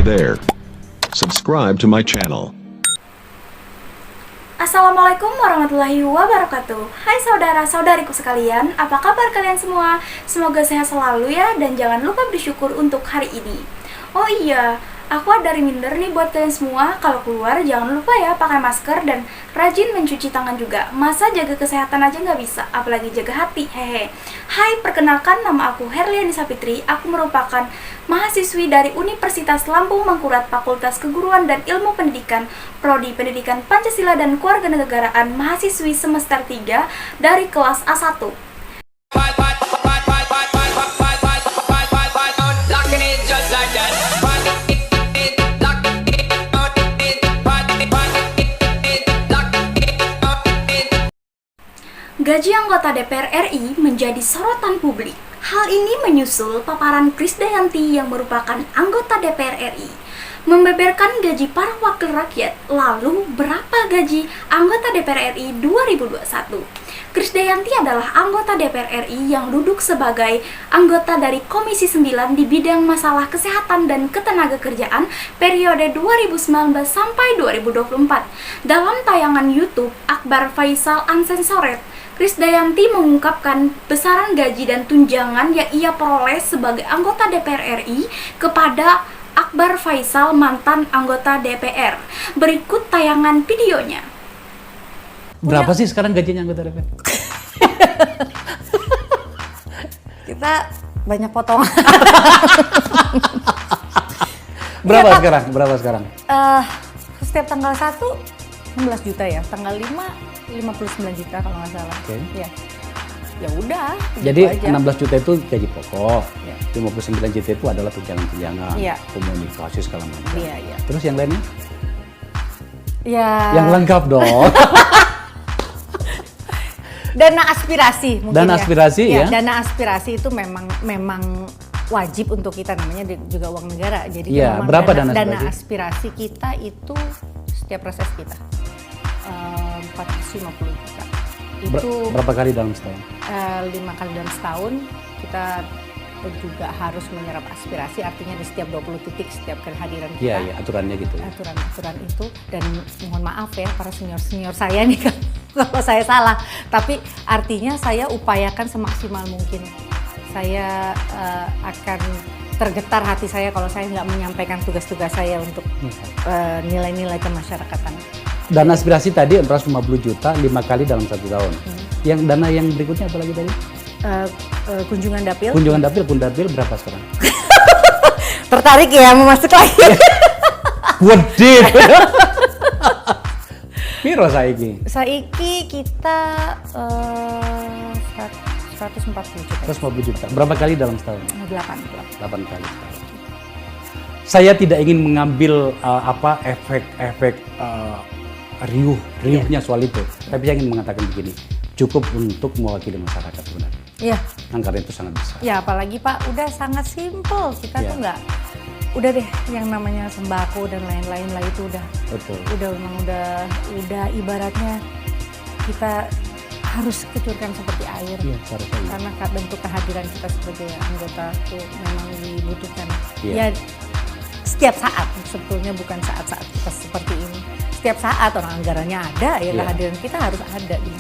there. Subscribe to my channel. Assalamualaikum warahmatullahi wabarakatuh. Hai saudara-saudariku sekalian, apa kabar kalian semua? Semoga sehat selalu ya, dan jangan lupa bersyukur untuk hari ini. Oh iya, aku ada reminder nih buat kalian semua, kalau keluar jangan lupa ya pakai masker dan rajin mencuci tangan juga. Masa jaga kesehatan aja nggak bisa, apalagi jaga hati, hehe. Hai, perkenalkan, nama aku Herliani Sapitri. Aku merupakan mahasiswi dari Universitas Lampung Mangkurat, Fakultas Keguruan dan Ilmu Pendidikan, Prodi Pendidikan Pancasila dan Kewarganegaraan, mahasiswi semester 3 dari kelas A1. Gaji anggota DPR RI menjadi sorotan publik. Hal ini menyusul paparan Krisdayanti yang merupakan anggota DPR RI membeberkan gaji para wakil rakyat. Lalu, berapa gaji anggota DPR RI 2021? Krisdayanti adalah anggota DPR RI yang duduk sebagai anggota dari Komisi 9 di bidang masalah kesehatan dan ketenagakerjaan periode 2019 sampai 2024. Dalam tayangan YouTube Akbar Faisal Uncensored, Krisdayanti mengungkapkan besaran gaji dan tunjangan yang ia peroleh sebagai anggota DPR RI kepada Akbar Faisal, mantan anggota DPR. Berikut tayangan videonya. Berapa sih sekarang gajinya anggota DPR? Kita banyak potongan. Berapa sekarang? Berapa sekarang? Setiap tanggal 1 16 juta ya, tanggal 5 59 juta kalau nggak salah. Oke. Ya. Ya udah. Jadi gitu aja. 16 juta itu gaji pokok, Ya. 59 juta itu adalah tunjangan-tunjangan, Iya. komunikasi segala macam. Iya, iya. Terus yang lainnya? Ya. Yang lengkap dong. Dana aspirasi mungkin Dana aspirasi ya? Dana aspirasi itu memang wajib untuk kita, namanya juga uang negara. Jadi Iya, memang berapa dana dana aspirasi kita itu setiap proses kita 450 juta. Itu Berapa kali dalam setahun? 5 kali dalam setahun. Kita juga harus menyerap aspirasi, artinya di setiap 20 titik setiap kehadiran kita. Iya, iya, aturannya gitu. Aturan itu, dan mohon maaf ya para senior saya nih kalau saya salah, tapi artinya saya upayakan semaksimal mungkin. Saya akan tergetar hati saya kalau saya nggak menyampaikan tugas-tugas saya untuk nilai-nilai kemasyarakatan. Dana aspirasi tadi 450 juta 5 kali dalam 1 tahun. Yang dana yang berikutnya apa lagi tadi? Kunjungan dapil. Kunjungan dapil berapa sekarang? Tertarik ya mau masuk lagi? Wedit. Piro saiki? Saiki kita 140 juta. 150 juta. Berapa kali dalam setahun? 8 kali setahun. Saya tidak ingin mengambil efek riuhnya soal itu. Tapi saya ingin mengatakan begini, cukup untuk mewakili masyarakat sebenarnya. Iya. Anggaran itu sangat besar. Ya apalagi Pak, udah sangat simpel. Kita tuh nggak, udah deh yang namanya sembako dan lain-lain lah itu udah. Betul. Memang udah ibaratnya kita harus kecuurkan seperti air. Iya, seharusnya. Karena bentuk kehadiran kita sebagai anggota itu memang dibutuhkan. Iya. Ya setiap saat, sebetulnya bukan saat-saat kita seperti ini. Setiap saat orang anggarannya ada, ya Iya. kehadiran kita harus ada di.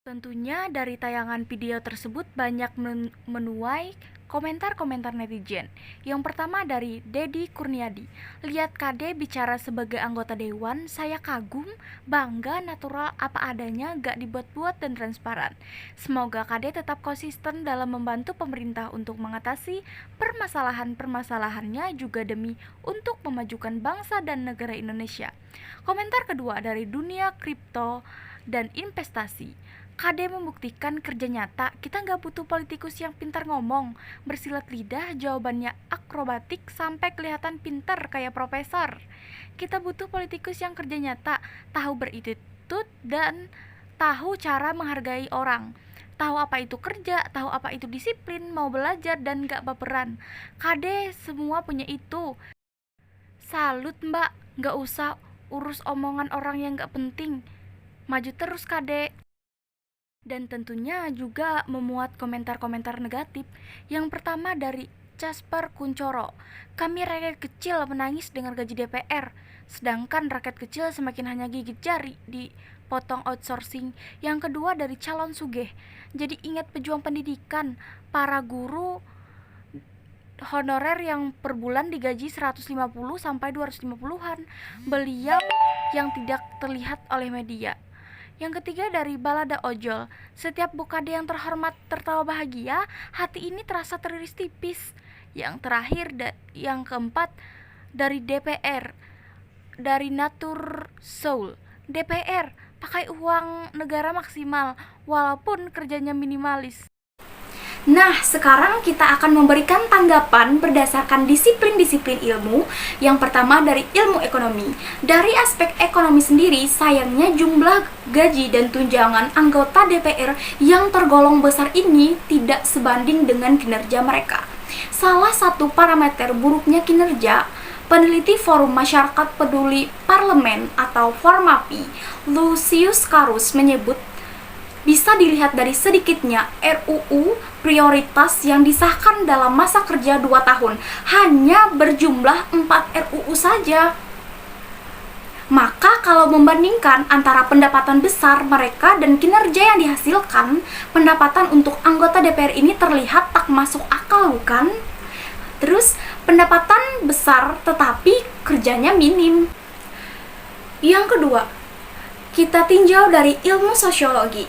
Tentunya dari tayangan video tersebut banyak menuai komentar-komentar netizen. Yang pertama dari Dedi Kurniadi. Lihat KD bicara sebagai anggota dewan, saya kagum, bangga, natural, apa adanya, gak dibuat-buat dan transparan. Semoga KD tetap konsisten dalam membantu pemerintah untuk mengatasi permasalahan-permasalahannya, juga demi untuk memajukan bangsa dan negara Indonesia. Komentar kedua dari dunia kripto dan investasi. KD membuktikan kerja nyata, kita nggak butuh politikus yang pintar ngomong, bersilat lidah, jawabannya akrobatik sampai kelihatan pintar kayak profesor. Kita butuh politikus yang kerja nyata, tahu berattitude dan tahu cara menghargai orang. Tahu apa itu kerja, tahu apa itu disiplin, mau belajar dan nggak baperan. KD semua punya itu. Salut mbak, nggak usah urus omongan orang yang nggak penting. Maju terus KD. Dan tentunya juga memuat komentar-komentar negatif. Yang pertama dari Casper Kuncoro. Kami rakyat kecil menangis dengan gaji DPR, sedangkan rakyat kecil semakin hanya gigit jari dipotong outsourcing. Yang kedua dari calon sugih. Jadi ingat pejuang pendidikan, para guru honorer yang per bulan digaji 150 sampai 250-an. Beliau yang tidak terlihat oleh media. Yang ketiga dari Balada Ojol. Setiap bukade yang terhormat tertawa bahagia, hati ini terasa teriris tipis. Yang terakhir yang keempat dari DPR, dari Natur Soul. DPR pakai uang negara maksimal walaupun kerjanya minimalis. Nah, sekarang kita akan memberikan tanggapan berdasarkan disiplin-disiplin ilmu. Yang pertama dari ilmu ekonomi. Dari aspek ekonomi sendiri, sayangnya jumlah gaji dan tunjangan anggota DPR yang tergolong besar ini tidak sebanding dengan kinerja mereka. Salah satu parameter buruknya kinerja, peneliti Forum Masyarakat Peduli Parlemen atau Formapi, Lucius Carus menyebut bisa dilihat dari sedikitnya RUU prioritas yang disahkan dalam masa kerja 2 tahun, hanya berjumlah 4 RUU saja. Maka kalau membandingkan antara pendapatan besar mereka dan kinerja yang dihasilkan, pendapatan untuk anggota DPR ini terlihat tak masuk akal, bukan? Terus, pendapatan besar tetapi kerjanya minim. Yang kedua, kita tinjau dari ilmu sosiologi.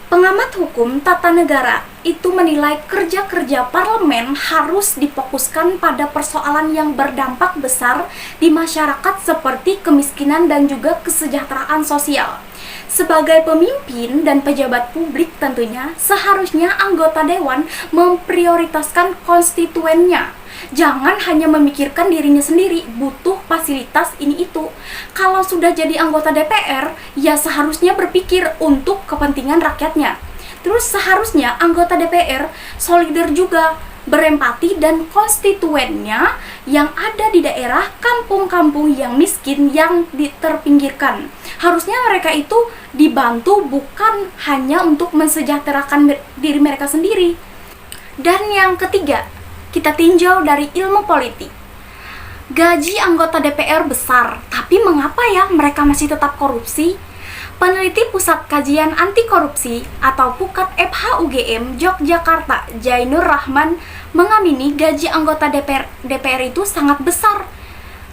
Pengamat hukum tata negara itu menilai kerja-kerja parlemen harus difokuskan pada persoalan yang berdampak besar di masyarakat seperti kemiskinan dan juga kesejahteraan sosial. Sebagai pemimpin dan pejabat publik tentunya seharusnya anggota dewan memprioritaskan konstituennya. Jangan hanya memikirkan dirinya sendiri, butuh fasilitas ini itu. Kalau sudah jadi anggota DPR, ya seharusnya berpikir untuk kepentingan rakyatnya. Terus seharusnya anggota DPR solider juga, berempati dan konstituennya yang ada di daerah kampung-kampung yang miskin, yang terpinggirkan. Harusnya mereka itu dibantu, bukan hanya untuk mensejahterakan diri mereka sendiri. Dan yang ketiga, kita tinjau dari ilmu politik. Gaji anggota DPR besar, tapi mengapa ya mereka masih tetap korupsi? Peneliti Pusat Kajian Anti Korupsi atau Pukat FH UGM Yogyakarta, Jainur Rahman, mengamini gaji anggota DPR itu sangat besar,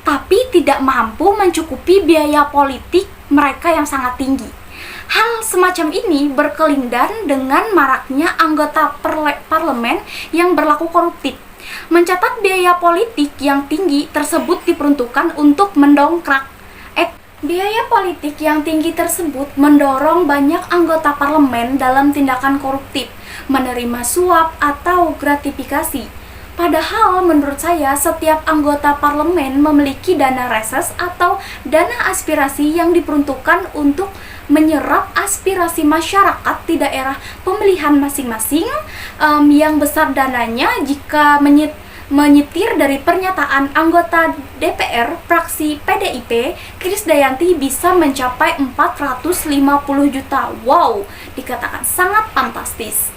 tapi tidak mampu mencukupi biaya politik mereka yang sangat tinggi. Hal semacam ini berkelindan dengan maraknya anggota parlemen yang berlaku koruptif. Mencatat biaya politik yang tinggi tersebut diperuntukkan untuk mendongkrak. Biaya politik yang tinggi tersebut mendorong banyak anggota parlemen dalam tindakan koruptif, menerima suap atau gratifikasi. Padahal menurut saya setiap anggota parlemen memiliki dana reses atau dana aspirasi yang diperuntukkan untuk menyerap aspirasi masyarakat di daerah pemilihan masing-masing. Yang besar dananya jika menyetir dari pernyataan anggota DPR fraksi PDIP, Krisdayanti bisa mencapai 450 juta. Wow, dikatakan sangat fantastis.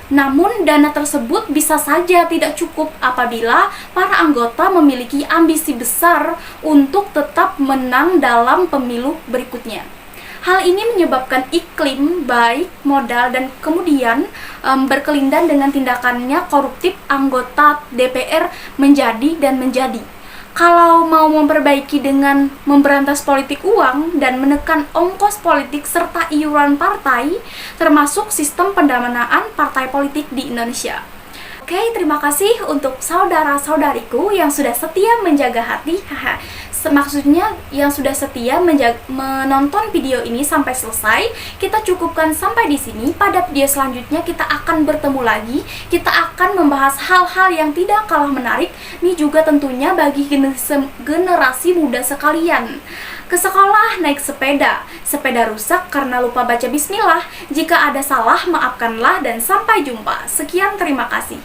Namun dana tersebut bisa saja tidak cukup apabila para anggota memiliki ambisi besar untuk tetap menang dalam pemilu berikutnya. Hal ini menyebabkan iklim baik modal dan kemudian berkelindan dengan tindakannya koruptif anggota DPR menjadi. Kalau mau memperbaiki dengan memberantas politik uang dan menekan ongkos politik serta iuran partai, termasuk sistem pendanaan partai politik di Indonesia. Oke, terima kasih untuk saudara-saudariku yang sudah setia menjaga hati. Maksudnya yang sudah setia menonton video ini sampai selesai. Kita cukupkan sampai di sini. Pada video selanjutnya kita akan bertemu lagi. Kita akan membahas hal-hal yang tidak kalah menarik. Ini juga tentunya bagi generasi muda sekalian. Ke sekolah naik sepeda. Sepeda rusak karena lupa baca bismillah. Jika ada salah maafkanlah dan sampai jumpa. Sekian, terima kasih.